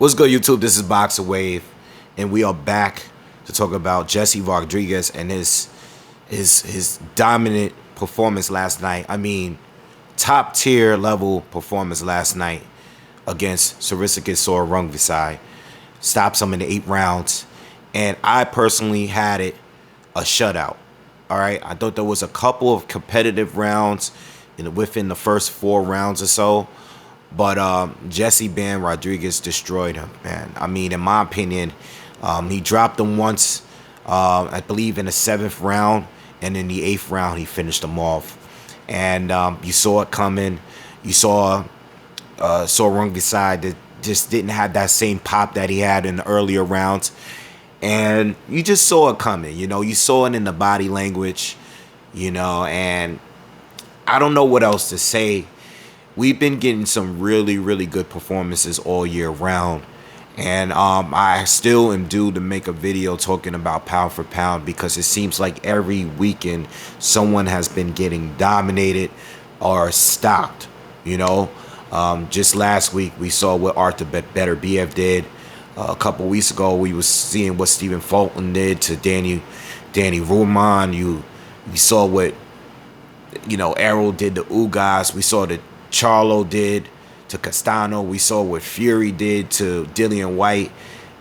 What's good, YouTube? This is BoxingWave, and we are back to talk about Jesse Rodriguez and his dominant performance last night. I mean, top tier level performance last night against Sor Rungvisai. Stops him in the 8 rounds, and I personally had it a shutout. All right, I thought there was a couple of competitive rounds within the first 4 rounds or so. But Jesse Ben Rodriguez destroyed him, man. I mean, in my opinion, he dropped him once, I believe in the 7th round, and in the 8th round, he finished him off. And you saw it coming. You saw Sor Rungvisai that just didn't have that same pop that he had in the earlier rounds. And you just saw it coming. You saw it in the body language, and I don't know what else to say. We've been getting some really, really good performances all year round. And I still am due to make a video talking about pound for pound because it seems like every weekend someone has been getting dominated or stopped, Just last week we saw what Arthur Beterbiev did. A couple weeks ago we was seeing what Stephen Fulton did to Danny Ruman. We saw what, Errol did to Ugas. We saw that Charlo did to Castano. We saw what Fury did to Dillian White.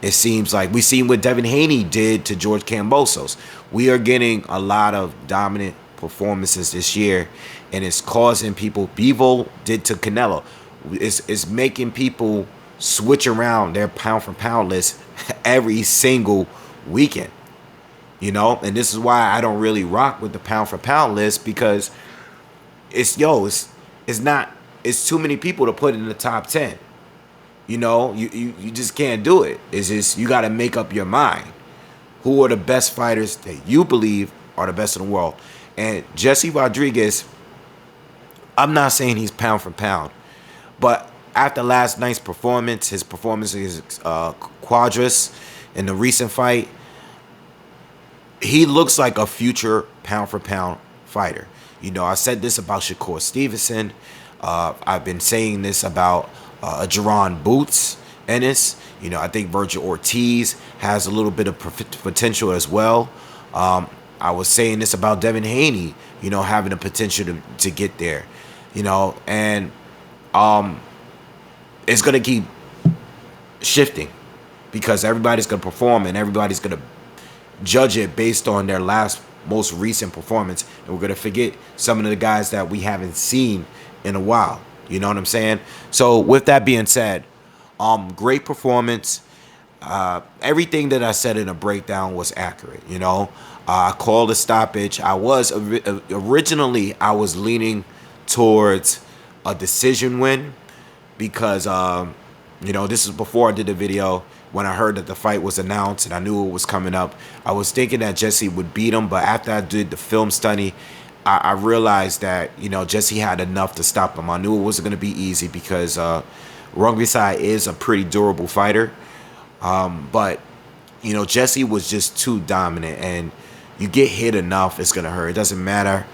It seems like we seen what Devin Haney did to George Kambosos. We are getting a lot of dominant performances this year, and it's causing people. Bivol did to Canelo. It's making people switch around their pound for pound list every single weekend. And this is why I don't really rock with the pound for pound list, because it's too many people to put in the top 10. You just can't do it. It's just, you got to make up your mind. Who are the best fighters that you believe are the best in the world? And Jesse Rodriguez, I'm not saying he's pound for pound, but after last night's performance, his performance against Quadras in the recent fight, he looks like a future pound for pound fighter. I said this about Shakur Stevenson. I've been saying this about Jerron Boots Ennis. I think Virgil Ortiz has a little bit of potential as well. I was saying this about Devin Haney, having the potential to get there. And it's going to keep shifting because everybody's going to perform and everybody's going to judge it based on their most recent performance. And we're going to forget some of the guys that we haven't seen in a while. You know what I'm saying? So with that being said, great performance. Everything that I said in a breakdown was accurate. I called a stoppage. I was originally leaning towards a decision win because this is before I did the video. When I heard that the fight was announced and I knew it was coming up, I was thinking that Jesse would beat him. But after I did the film study, I realized that, Jesse had enough to stop him. I knew it wasn't going to be easy because Rungvisai is a pretty durable fighter. But, Jesse was just too dominant. And you get hit enough, it's going to hurt. It doesn't matter.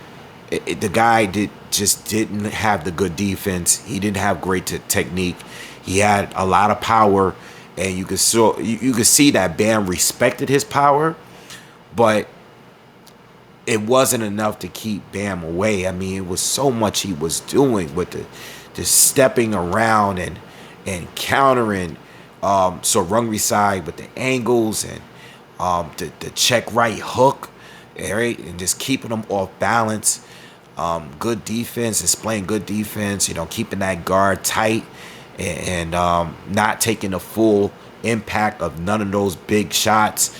The guy just didn't have the good defense. He didn't have great technique. He had a lot of power. And you could see that Bam respected his power, but it wasn't enough to keep Bam away. I mean, it was so much he was doing with the stepping around and countering Sor Rungvisai with the angles and the check right hook, right, and just keeping them off balance. Good defense, displaying good defense. Keeping that guard tight. And not taking the full impact of none of those big shots.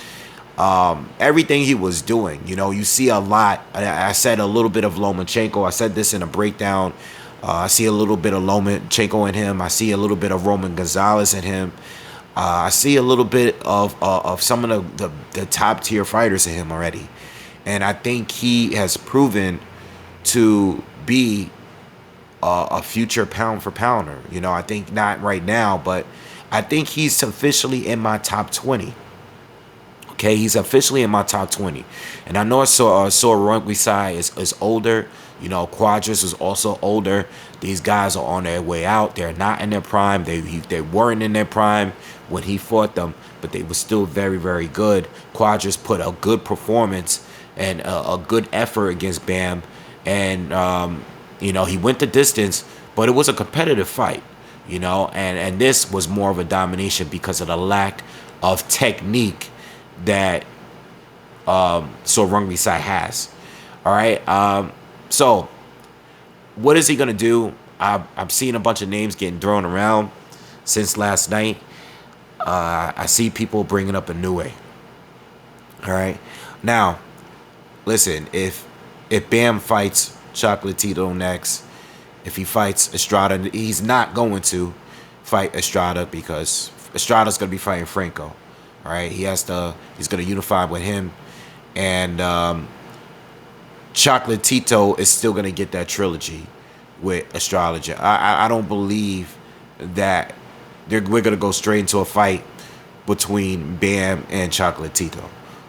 Everything he was doing, you see a lot. I said a little bit of Lomachenko. I said this in a breakdown. I see a little bit of Lomachenko in him. I see a little bit of Roman Gonzalez in him. I see a little bit of some of the top tier fighters in him already. And I think he has proven to be a future pound for pounder. I think not right now, but I think he's officially in my top 20. Okay, he's officially in my top 20. And I know Sor Rungvisai is older, You know, Quadras was also older. These guys are on their way out. They're not in their prime. They weren't in their prime when he fought them, but they were still very, very good. Quadras put a good performance and a good effort against Bam. And, you know, he went the distance, but it was a competitive fight, you know. And this was more of a domination because of the lack of technique that Sor Rungvisai has. All right. So what is he going to do? I've seen a bunch of names getting thrown around since last night. I see people bringing up Inoue. All right. Now, listen, if Bam fights Chocolatito next, if he fights Estrada, he's not going to fight Estrada because Estrada's going to be fighting Franco. All right. He's going to unify with him. And Chocolatito is still going to get that trilogy with Estrada. I don't believe that we're going to go straight into a fight between Bam and Chocolatito.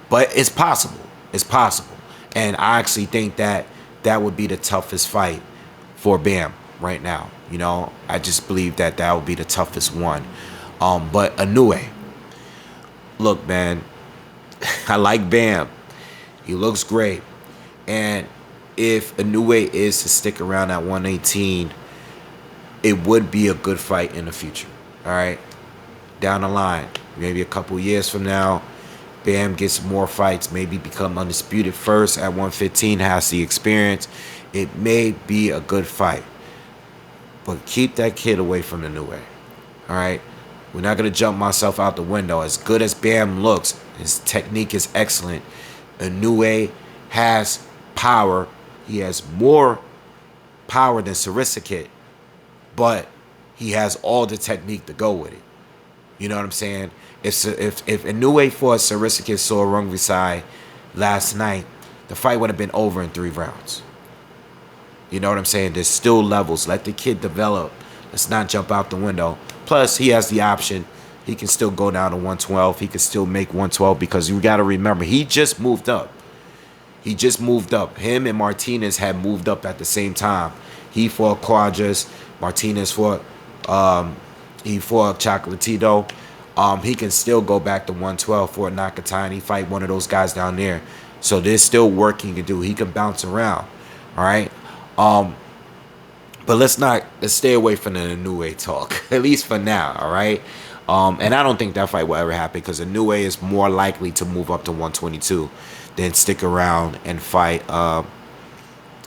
But it's possible. It's possible. And I actually think that would be the toughest fight for Bam right now. You know, I just believe that would be the toughest one. But Inoue, look, man, I like Bam. He looks great. And if Inoue is to stick around at 118, it would be a good fight in the future. All right? Down the line, maybe a couple years from now, Bam gets more fights, maybe become undisputed first at 115, has the experience. It may be a good fight. But keep that kid away from Inoue. All right? We're not going to jump myself out the window. As good as Bam looks, his technique is excellent. Inoue has power. He has more power than Sarissakit, but he has all the technique to go with it. You know what I'm saying? If Inoue fought Sarissakit Sor Rungvisai last night, the fight would have been over in 3 rounds. You know what I'm saying? There's still levels. Let the kid develop. Let's not jump out the window. Plus, he has the option. He can still go down to 112. He can still make 112 because you got to remember, he just moved up. He just moved up. Him and Martinez had moved up at the same time. He fought Quadras. Martinez fought Chocolatito. He can still go back to 112 for a Nakatani, fight one of those guys down there. So there's still work he can do. He can bounce around. All right. But let's stay away from the Inoue talk, at least for now. All right. And I don't think that fight will ever happen because Inoue is more likely to move up to 122 than stick around and fight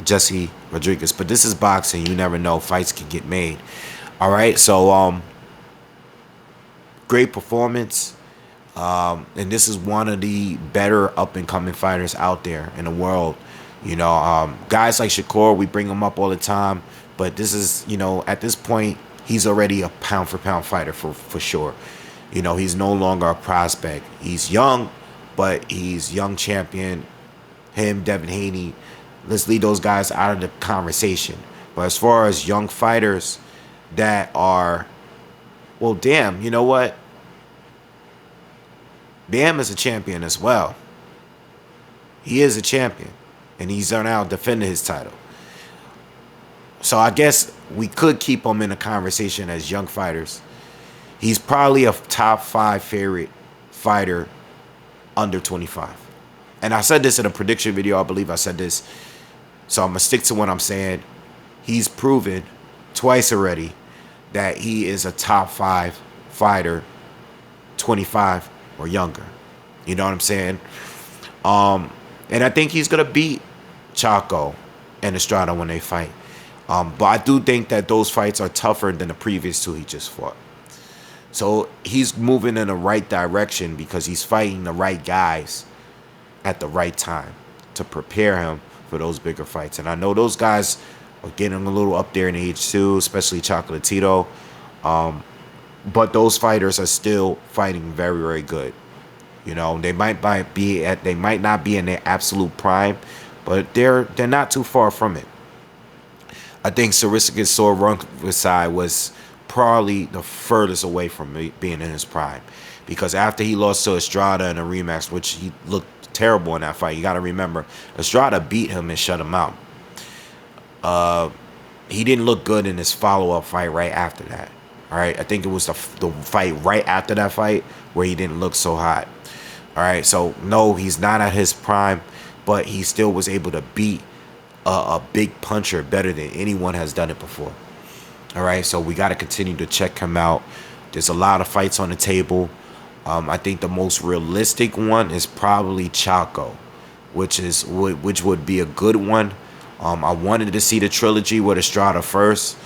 Jesse Rodriguez. But this is boxing. You never know. Fights can get made. All right. So, great performance. And this is one of the better up-and-coming fighters out there in the world. You know, guys like Shakur, we bring him up all the time. But this is, you know, at this point, he's already a pound-for-pound fighter for sure. You know, he's no longer a prospect. He's young, but he's young champion. Him, Devin Haney. Let's leave those guys out of the conversation. But as far as young fighters that are, well, damn, you know what? Bam is a champion as well. He is a champion. And he's now defending his title. So I guess we could keep him in a conversation as young fighters. He's probably a top 5 favorite fighter under 25. And I said this in a prediction video. I believe I said this. So I'm going to stick to what I'm saying. He's proven twice already that he is a top 5 fighter 25 or younger. You know what I'm saying? And I think he's going to beat Chaco and Estrada when they fight. But I do think that those fights are tougher than the previous 2 he just fought. So he's moving in the right direction because he's fighting the right guys at the right time to prepare him for those bigger fights. And I know those guys are getting a little up there in age too, especially Chocolatito. But those fighters are still fighting very, very good. You know, they might not be in their absolute prime, but they're not too far from it. I think Sarissakit Sor Rungvisai was probably the furthest away from being in his prime. Because after he lost to Estrada in a rematch, which he looked terrible in that fight, you got to remember, Estrada beat him and shut him out. He didn't look good in his follow-up fight right after that. All right, I think it was the fight right after that fight where he didn't look so hot. All right, so no, he's not at his prime, but he still was able to beat a big puncher better than anyone has done it before. All right, so we got to continue to check him out. There's a lot of fights on the table. I think the most realistic one is probably Chaco, which would be a good one. I wanted to see the trilogy with Estrada first,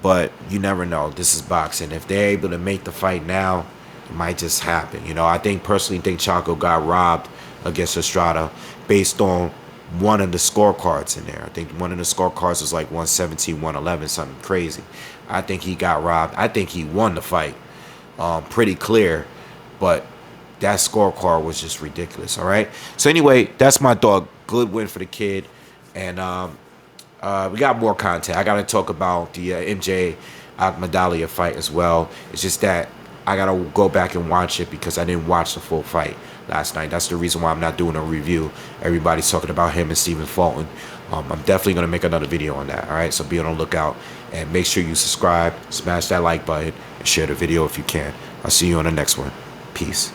but you never know. This is boxing. If they're able to make the fight now, it might just happen. You know, I personally think Chaco got robbed against Estrada based on one of the scorecards in there. I think one of the scorecards was like 117, 111, something crazy. I think he got robbed. I think he won the fight pretty clear, but that scorecard was just ridiculous. All right. So anyway, that's my thought. Good win for the kid, and we got more content. I got to talk about the MJ Agmadalia fight as well. It's just that I got to go back and watch it because I didn't watch the full fight last night. That's the reason why I'm not doing a review. Everybody's talking about him and Stephen Fulton. I'm definitely going to make another video on that. All right, so be on the lookout and make sure you subscribe, smash that like button, and share the video if you can. I'll see you on the next one. Peace.